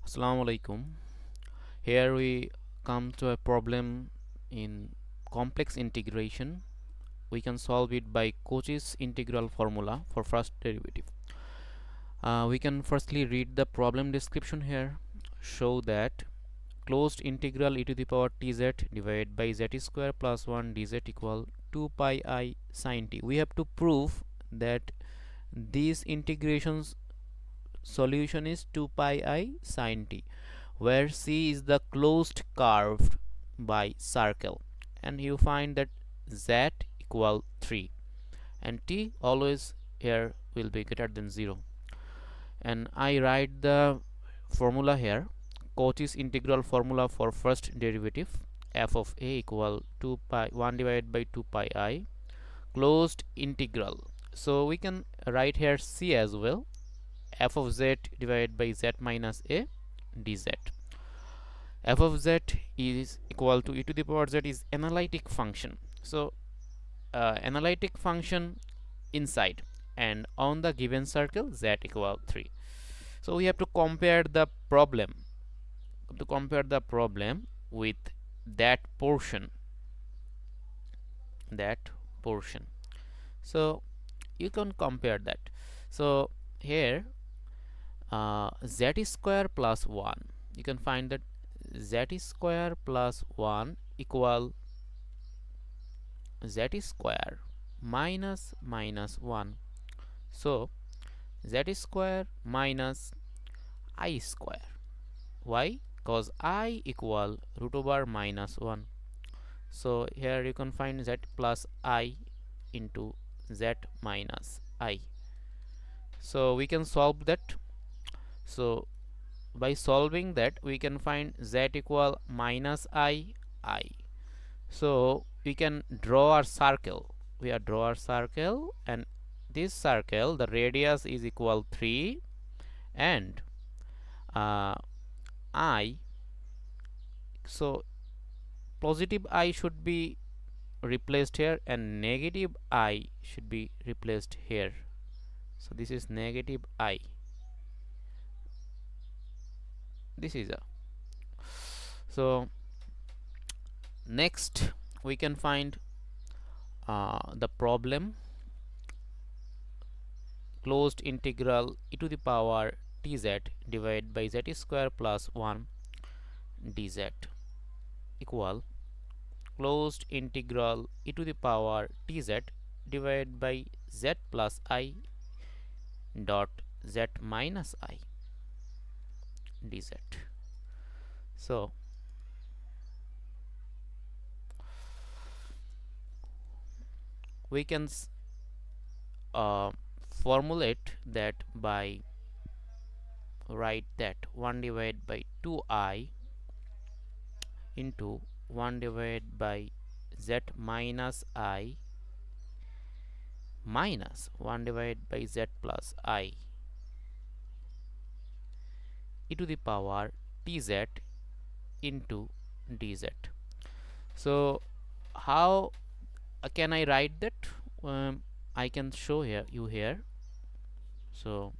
Assalamu alaikum. Here we come to a problem in complex integration. We can solve it by Cauchy's integral formula for first derivative. We can firstly read the problem description here. Show that closed integral e to the power tz divided by z square plus 1 dz equal 2 pi I sin t. We have to prove that these integrations solution is 2 pi I sin t, where C is the closed curve by circle, and you find that Z equal 3 and T always here will be greater than 0. And I write the formula here. Cauchy's integral formula for first derivative f of a equal 2 pi 1 divided by 2 pi I closed integral. So we can write here C as well, f of z divided by z minus a dz. F of z is equal to e to the power z is analytic function. So analytic function inside and on the given circle z equal 3. So we have to compare the problem with that portion. So you can compare that. So here z square plus 1, you can find that z square plus 1 equal z square minus 1. So z square minus I square. Why? Because I equal root over minus 1. So here you can find z plus I into z minus I. So we can solve that. So by solving that we can find z equal minus I. So we can draw our circle. And this circle, the radius is equal 3, and I, so positive I should be replaced here and negative I should be replaced here. So this is negative I. This is a. So next we can find the problem closed integral e to the power tz divided by z square plus 1 dz equal closed integral e to the power tz divided by z plus I dot z minus I dz. So we can formulate that by write that 1 divided by 2I into 1 divided by z minus I minus 1 divided by z plus I e to the power tz into dz. So how can I write that? I can show you here. So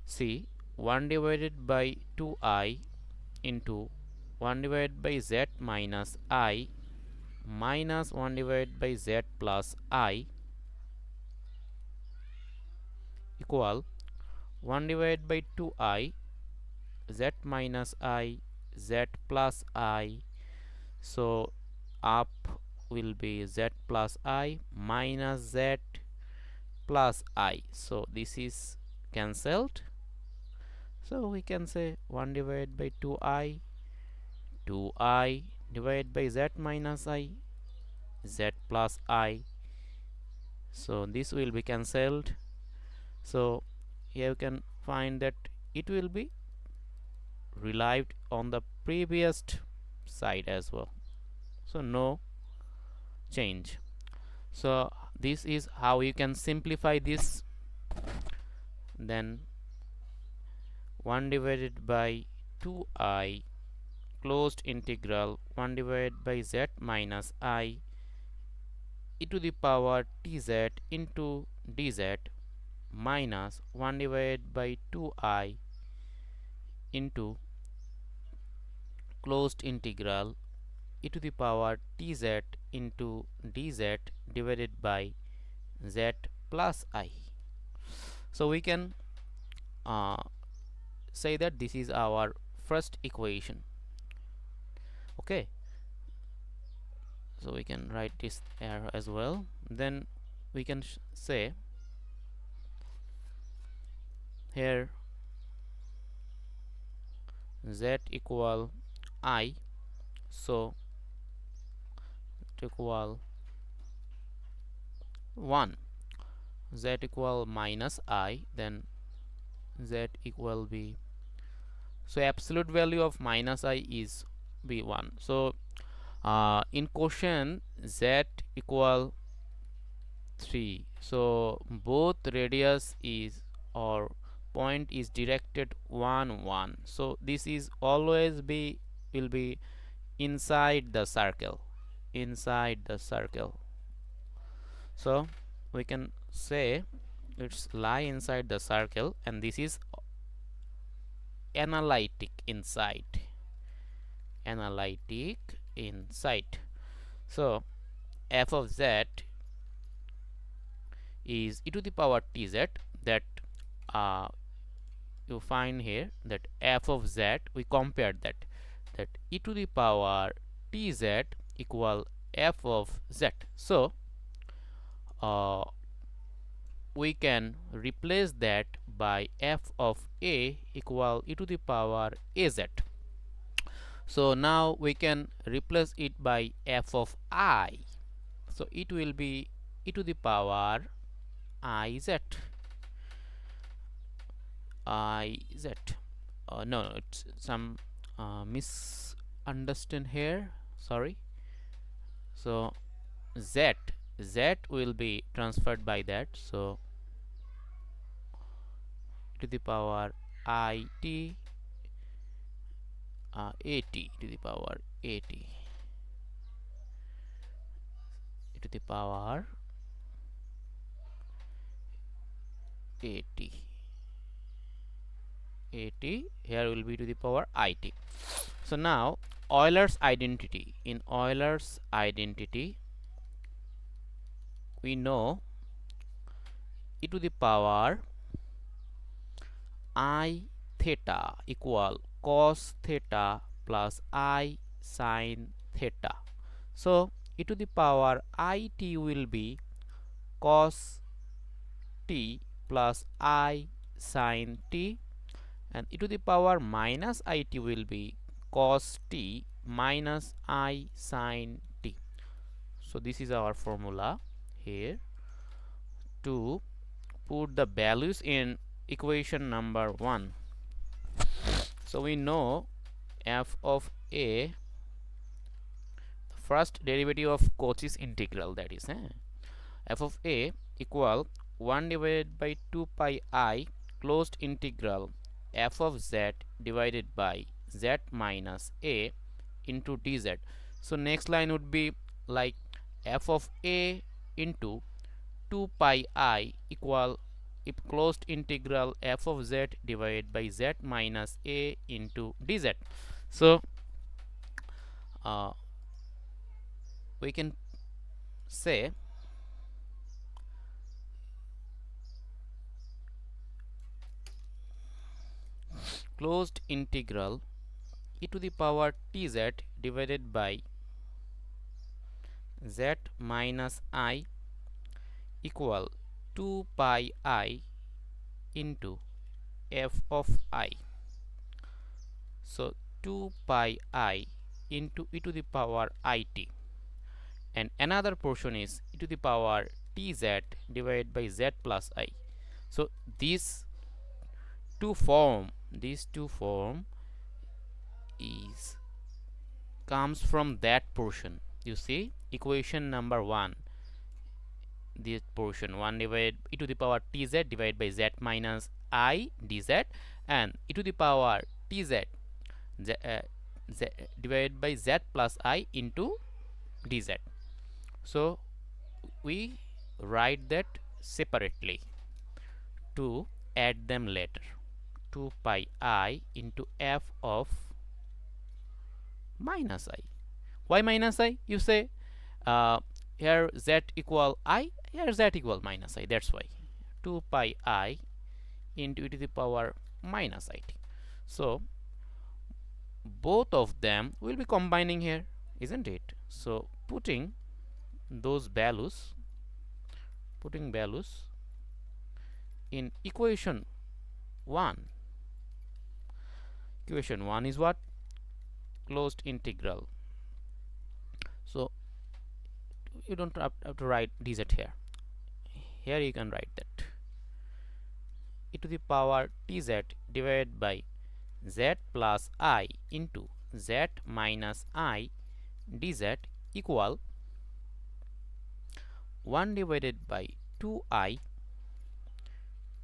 see, 1 divided by 2I into 1 divided by z minus I minus 1 divided by z plus I equal 1 divided by 2I z minus I z plus I. So up will be z plus I minus z plus I. So this is cancelled. So we can say 1 divided by 2I divided by z minus I z plus I. So this will be cancelled. So here you can find that it will be relieved on the previous side as well. So no change. So this is how you can simplify this. Then 1 divided by 2I closed integral 1 divided by z minus I e to the power tz into dz minus 1 divided by 2I into closed integral e to the power tz into dz divided by z plus I. So we can uh, say that this is our first equation. Okay, so we can write this here as well. Then we can say here z equal I, so it equal 1, z equal minus I, then z equal b, so absolute value of minus I is b1. So in question z equal 3, so both radius is or point is directed 1 1, so this is always be will be inside the circle, inside the circle. So we can say it's lie inside the circle, and this is analytic inside, analytic inside. So f of z is e to the power tz, that uh, you find here that f of z, we compared that e to the power tz equal f of z. So uh, we can replace that by f of a equal e to the power az. So now we can replace it by f of I, so it will be e to the power iz, iz. No, it's some misunderstand here, sorry. So z will be transferred by that, so to the power it at to the power at to the power 80 here will be to the power it. So now Euler's identity, in Euler's identity we know e to the power I theta equal cos theta plus I sin theta. So e to the power it will be cos t plus I sin t, and e to the power minus it will be cos t minus I sin t. So this is our formula here to put the values in equation number 1. So we know f of a, first derivative of Cauchy's integral, that is f of a equal 1 divided by 2 pi I closed integral f of z divided by z minus a into dz. So next line would be like f of a into 2 pi I equal if closed integral f of z divided by z minus a into dz. So we can say closed integral e to the power tz divided by z minus I equal 2 pi I into f of I. So 2 pi I into e to the power it, and another portion is e to the power tz divided by z plus I. So these two form is comes from that portion. You see equation number 1, this portion 1 divided e to the power tz divided by z minus I dz, and e to the power tz z divided by z plus I into dz. So we write that separately to add them later. 2 pi I into f of minus I. Why minus I? You say here z equal I, here z equal minus I. That's why 2 pi I into e to the power minus it. So both of them will be combining here, isn't it? So those values, putting values in equation 1. Equation 1 is what? Closed integral. So you don't have to write dz here. Here you can write that e to the power tz divided by z plus I into z minus I dz equal 1 divided by 2I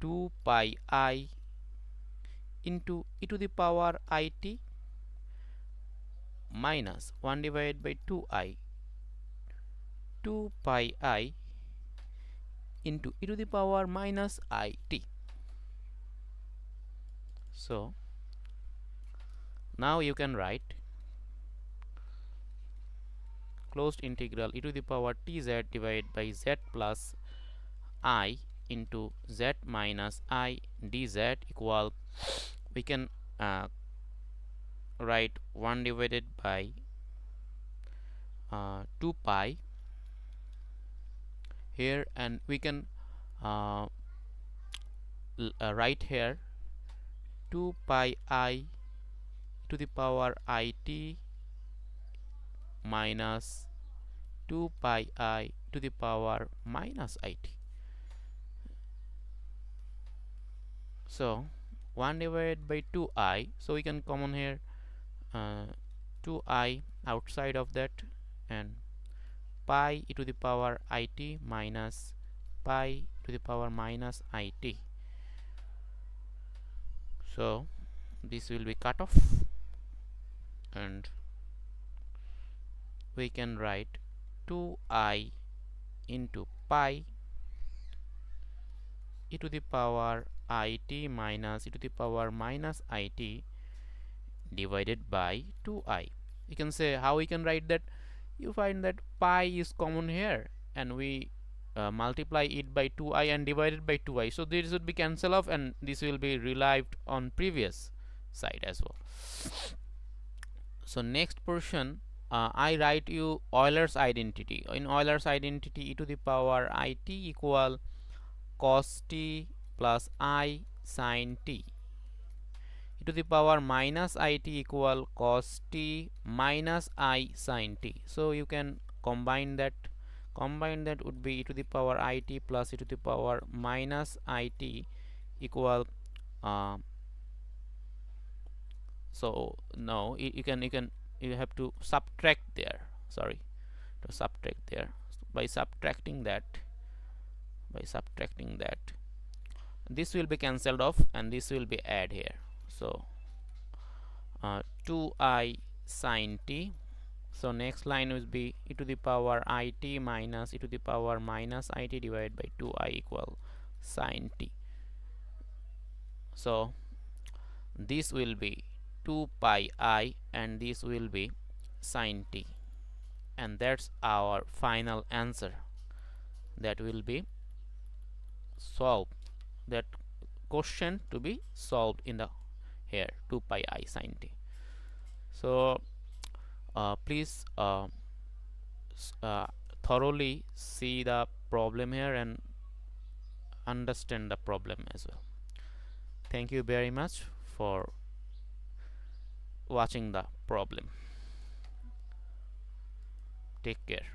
2 pi I into e to the power it minus 1 divided by 2I 2 pi I into e to the power minus it. So now you can write closed integral e to the power tz divided by z plus I into z minus I dz equal, we can write 1 divided by 2 pi here, and we can write here 2 pi I to the power it minus 2 pi I to the power minus it. So 1 divided by 2I, so we can common here 2I outside of that, and pi e to the power it minus pi to the power minus it. So this will be cut off, and we can write 2I into pi e to the power it minus e to the power minus it divided by 2I. You can say how we can write that. You find that pi is common here, and we multiply it by 2I and divide it by 2I. So this would be cancelled off, and this will be relieved on previous side as well. So next portion, I write you Euler's identity. In Euler's identity, e to the power it equal cos t plus I sin t. E to the power minus it equal cos t minus I sin t. So you can combine that. Combine that would be e to the power it plus e to the power minus it equal. So no, you have to subtract there. Sorry, to subtract there. By subtracting that, this will be cancelled off, and this will be add here. So 2I sin t. So next line will be e to the power it minus e to the power minus it divided by 2I equal sin t. So this will be 2 pi I, and this will be sin t, and that's our final answer. That will be solved, that question to be solved in the here 2 pi I sin t. So please thoroughly see the problem here and understand the problem as well. Thank you very much for watching the problem. Take care.